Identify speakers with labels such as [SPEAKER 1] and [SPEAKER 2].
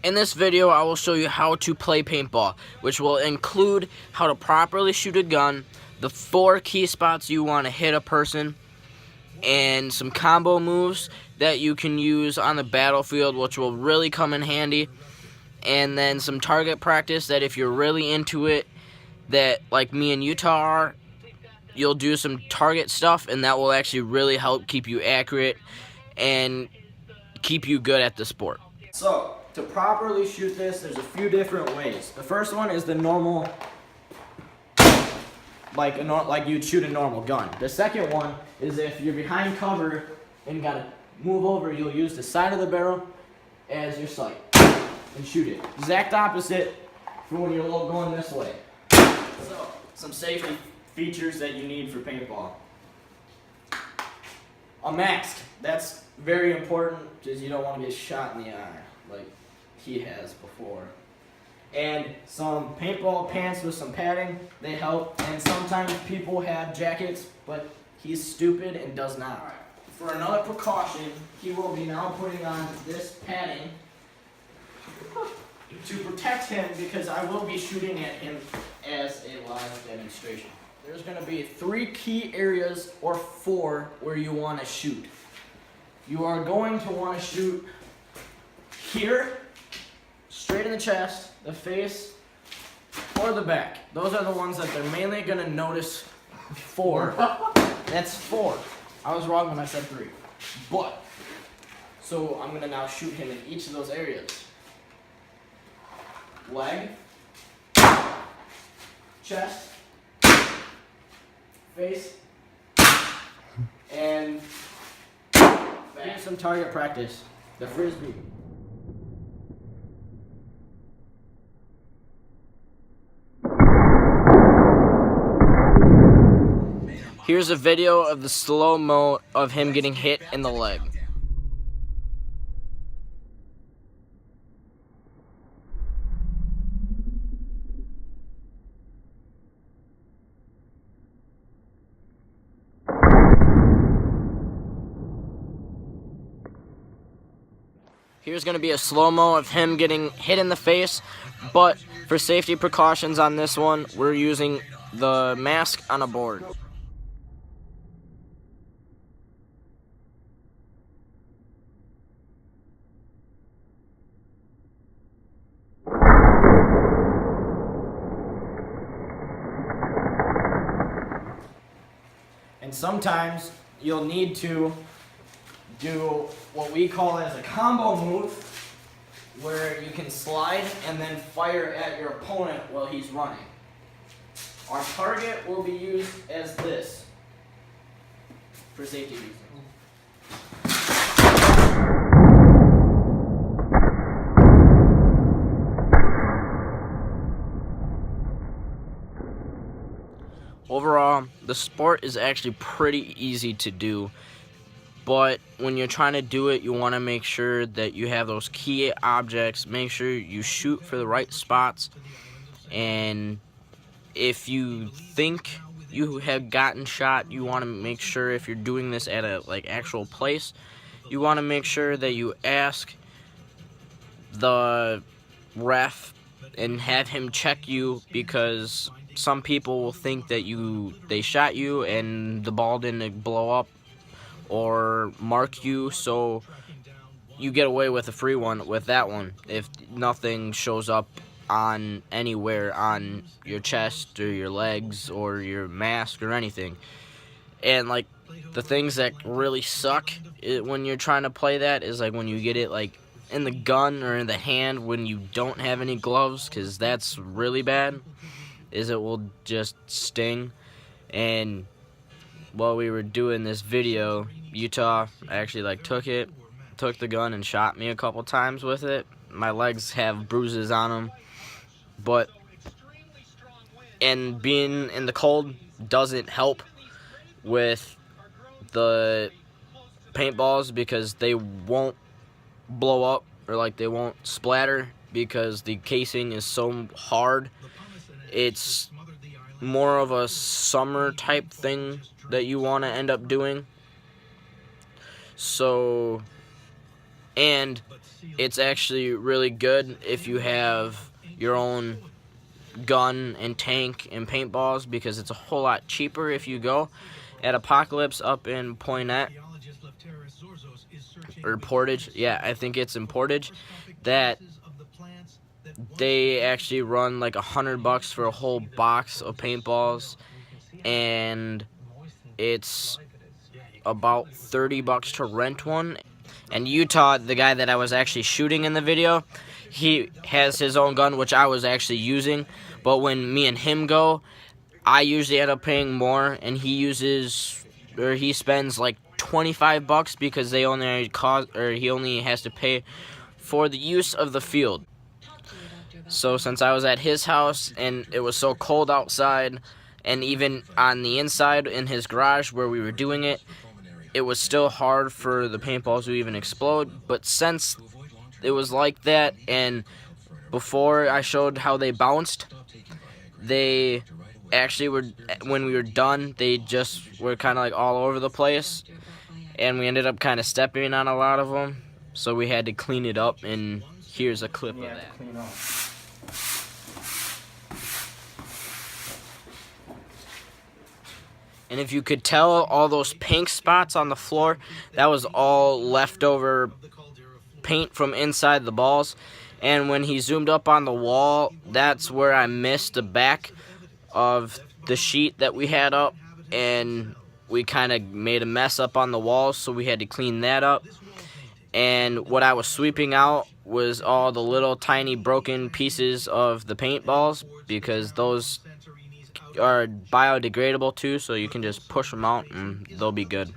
[SPEAKER 1] In this video, I will show you how to play paintball, which will include how to properly shoot a gun, the 4 key spots you want to hit a person, and some combo moves that you can use on the battlefield, which will really come in handy, and then some target practice that if you're really into it, that like me and Utah are, you'll do some target stuff, and that will actually really help keep you accurate and keep you good at the sport.
[SPEAKER 2] So, to properly shoot this, there's a few different ways. The first one is the normal, like you'd shoot a normal gun. The second one is if you're behind cover and gotta move over, you'll use the side of the barrel as your sight and shoot it. Exact opposite for when you're going this way. So, some safety features that you need for paintball. A mask. That's very important because you don't want to get shot in the eye like he has before. And some paintball pants with some padding, they help. And sometimes people have jackets, but he's stupid and does not. Right. For another precaution, he will be now putting on this padding to protect him because I will be shooting at him as a live demonstration. There's going to be 3 key areas, or 4, where you want to shoot. You are going to want to shoot here, straight in the chest, the face, or the back. Those are the ones that they're mainly going to notice for. That's 4. I was wrong when I said 3. But, so I'm going to now shoot him in each of those areas. Leg, chest, face, and back. Some target practice. The frisbee.
[SPEAKER 1] Here's a video of the slow-mo of him getting hit in the leg. Here's going to be a slow-mo of him getting hit in the face, but for safety precautions on this one, we're using the mask on a board.
[SPEAKER 2] And sometimes you'll need to do what we call as a combo move, where you can slide and then fire at your opponent while he's running. Our target will be used as this for safety reasons.
[SPEAKER 1] Overall, the sport is actually pretty easy to do, but when you're trying to do it, you want to make sure that you have those key objects. Make sure you shoot for the right spots, and if you think you have gotten shot, you want to make sure, if you're doing this at a actual place, you want to make sure that you ask the ref and have him check you, because some people will think that they shot you and the ball didn't blow up or mark you, so you get away with a free one with that one if nothing shows up on anywhere on your chest or your legs or your mask or anything. And the things that really suck when you're trying to play that is when you get it in the gun or in the hand when you don't have any gloves, because that's really bad, is it will just sting. And while we were doing this video, Utah actually took the gun and shot me a couple times with it. My legs have bruises on them, and being in the cold doesn't help with the paintballs, because they won't blow up or they won't splatter because the casing is so hard. It's more of a summer type thing that you want to end up doing. So, and it's actually really good if you have your own gun and tank and paintballs, because it's a whole lot cheaper if you go at Apocalypse up in Poinet or Portage. Yeah, I think it's in Portage. That they actually run like $100 for a whole box of paintballs, and it's about $30 to rent one. And Utah, the guy that I was actually shooting in the video, he has his own gun, which I was actually using. But when me and him go, I usually end up paying more, and he spends like $25 because he only has to pay for the use of the field. So since I was at his house and it was so cold outside, and even on the inside in his garage where we were doing it, it was still hard for the paintballs to even explode. But since it was like that, and before I showed how they bounced, they actually were, when we were done, they just were kind of like all over the place, and we ended up kind of stepping on a lot of them, so we had to clean it up, and here's a clip of that. And if you could tell, all those pink spots on the floor, that was all leftover paint from inside the balls. And when he zoomed up on the wall, that's where I missed the back of the sheet that we had up, and we kind of made a mess up on the walls, so we had to clean that up. And what I was sweeping out was all the little tiny broken pieces of the paintballs, because those are biodegradable too, so you can just push them out and they'll be good.